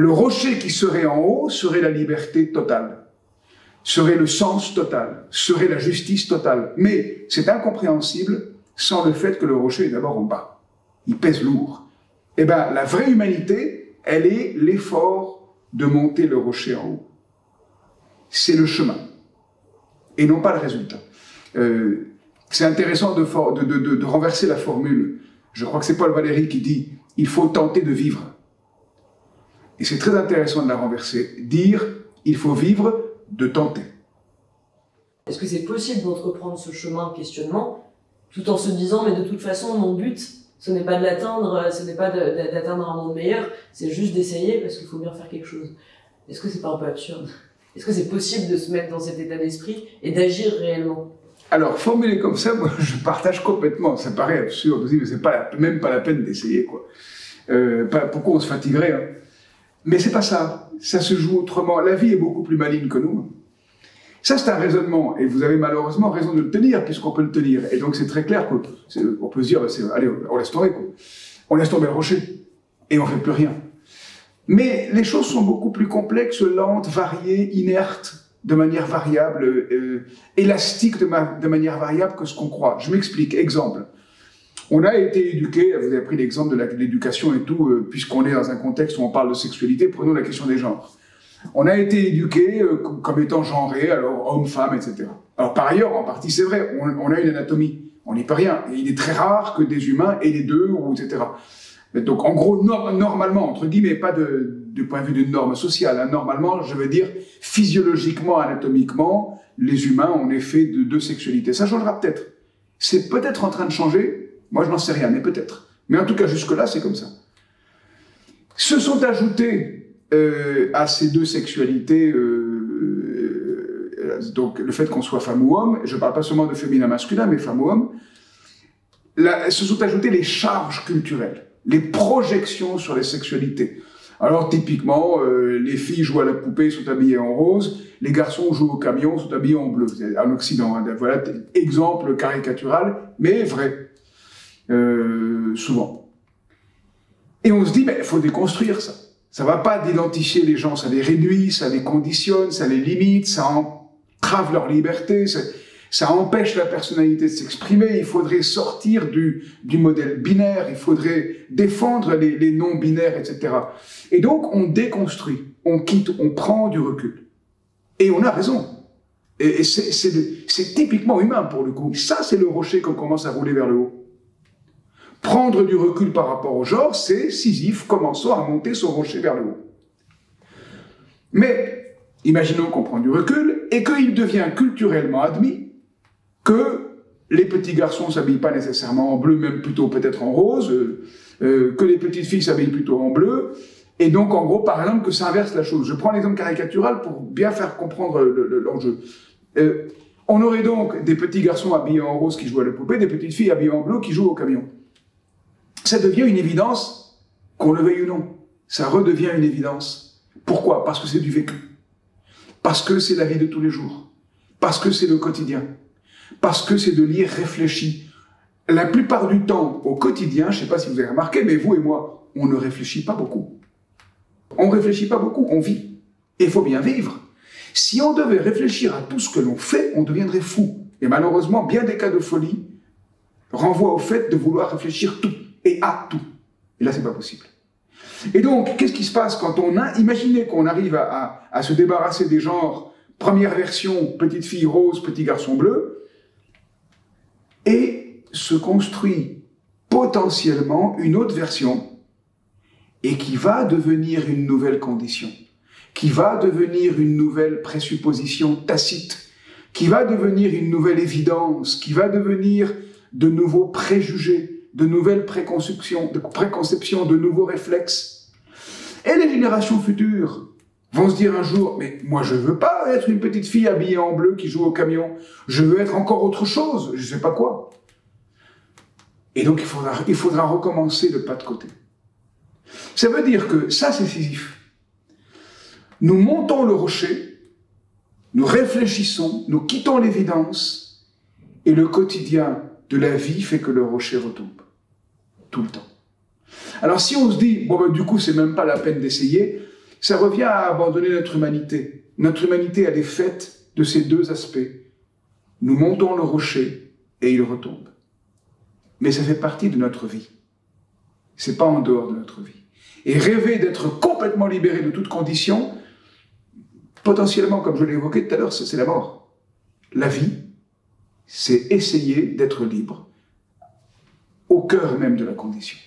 le rocher qui serait en haut serait la liberté totale, serait le sens total, serait la justice totale. Mais c'est incompréhensible sans le fait que le rocher est d'abord en bas. Il pèse lourd. Eh bien, la vraie humanité, elle est l'effort de monter le rocher en haut. C'est le chemin, et non pas le résultat. C'est intéressant de renverser la formule. Je crois que c'est Paul Valéry qui dit « il faut tenter de vivre ». Et c'est très intéressant de la renverser. Dire « il faut vivre » de tenter. Est-ce que c'est possible d'entreprendre ce chemin de questionnement tout en se disant « mais de toute façon, mon but, ce n'est pas de l'atteindre, ce n'est pas d'atteindre un monde meilleur, c'est juste d'essayer parce qu'il faut bien faire quelque chose ». Est-ce que c'est pas un peu absurde? Est-ce que c'est possible de se mettre dans cet état d'esprit et d'agir réellement? Alors, formulé comme ça, moi, je partage complètement. Ça paraît absurde aussi, mais c'est même pas la peine d'essayer, quoi. Pourquoi on se fatiguerait, hein? Mais c'est pas ça. Ça se joue autrement. La vie est beaucoup plus maligne que nous. Ça, c'est un raisonnement. Et vous avez malheureusement raison de le tenir, puisqu'on peut le tenir. Et donc, c'est très clair qu'on peut se dire, allez, on laisse tomber, quoi. On laisse tomber le rocher. Et on fait plus rien. Mais les choses sont beaucoup plus complexes, lentes, variées, inertes, de manière variable, élastiques de manière variable que ce qu'on croit. Je m'explique. Exemple. On a été éduqué, vous avez pris l'exemple de l'éducation et tout, puisqu'on est dans un contexte où on parle de sexualité, prenons la question des genres. On a été éduqué comme étant genré, alors homme, femme, etc. Alors par ailleurs, en partie c'est vrai, on a une anatomie, on n'y peut rien. Et il est très rare que des humains aient les deux, ou etc. Donc en gros, normalement, entre guillemets, pas du point de vue d'une norme sociale, hein, normalement, je veux dire, physiologiquement, anatomiquement, les humains, on est fait de deux sexualités. Ça changera peut-être. C'est peut-être en train de changer. Moi, je n'en sais rien, mais peut-être. Mais en tout cas, jusque-là, c'est comme ça. Se sont ajoutés à ces deux sexualités, donc le fait qu'on soit femme ou homme, je ne parle pas seulement de féminin masculin, mais femme ou homme, se sont ajoutées les charges culturelles, les projections sur les sexualités. Alors, typiquement, les filles jouent à la poupée, sont habillées en rose, les garçons jouent au camion, sont habillés en bleu. En Occident, hein, voilà, exemple caricatural, mais vrai. Souvent. Et on se dit, mais il faut déconstruire ça. Ça ne va pas d'identifier les gens, ça les réduit, ça les conditionne, ça les limite, ça entrave leur liberté, ça empêche la personnalité de s'exprimer. Il faudrait sortir du modèle binaire, il faudrait défendre les non-binaires, etc. Et donc, on déconstruit, on quitte, on prend du recul. Et on a raison. Et c'est typiquement humain, pour le coup. Ça, c'est le rocher qu'on commence à rouler vers le haut. Prendre du recul par rapport au genre, c'est Sisyphe commençant à monter son rocher vers le haut. Mais, imaginons qu'on prend du recul et qu'il devient culturellement admis que les petits garçons ne s'habillent pas nécessairement en bleu, même plutôt peut-être en rose, que les petites filles s'habillent plutôt en bleu, et donc en gros, par exemple, que ça inverse la chose. Je prends l'exemple caricatural pour bien faire comprendre l'enjeu. On aurait donc des petits garçons habillés en rose qui jouent à la poupée, des petites filles habillées en bleu qui jouent au camion. Ça devient une évidence, qu'on le veuille ou non. Ça redevient une évidence. Pourquoi? Parce que c'est du vécu. Parce que c'est la vie de tous les jours. Parce que c'est le quotidien. Parce que c'est de lire réfléchi. La plupart du temps, au quotidien, je ne sais pas si vous avez remarqué, mais vous et moi, on ne réfléchit pas beaucoup. On ne réfléchit pas beaucoup, on vit. Et il faut bien vivre. Si on devait réfléchir à tout ce que l'on fait, on deviendrait fou. Et malheureusement, bien des cas de folie renvoient au fait de vouloir réfléchir tout. Et à tout. Et là, c'est pas possible. Et donc, qu'est-ce qui se passe quand on a... Imaginez qu'on arrive à se débarrasser des genres, première version, petite fille rose, petit garçon bleu, et se construit potentiellement une autre version, et qui va devenir une nouvelle condition, qui va devenir une nouvelle présupposition tacite, qui va devenir une nouvelle évidence, qui va devenir de nouveaux préjugés, de nouvelles préconceptions, de nouveaux réflexes. Et les générations futures vont se dire un jour, mais moi je veux pas être une petite fille habillée en bleu qui joue au camion, je veux être encore autre chose, je sais pas quoi. Et donc il faudra recommencer le pas de côté. Ça veut dire que ça c'est Sisyphe. Nous montons le rocher, nous réfléchissons, nous quittons l'évidence, et le quotidien de la vie fait que le rocher retombe. Tout le temps. Alors si on se dit, bon ben du coup c'est même pas la peine d'essayer, Ça revient à abandonner notre humanité. Notre humanité, elle est faite de ces deux aspects. Nous montons le rocher et il retombe. Mais ça fait partie de notre vie. C'est pas en dehors de notre vie. Et rêver d'être complètement libéré de toute condition, potentiellement, comme je l'ai évoqué tout à l'heure, c'est la mort. La vie, c'est essayer d'être libre au cœur même de la condition.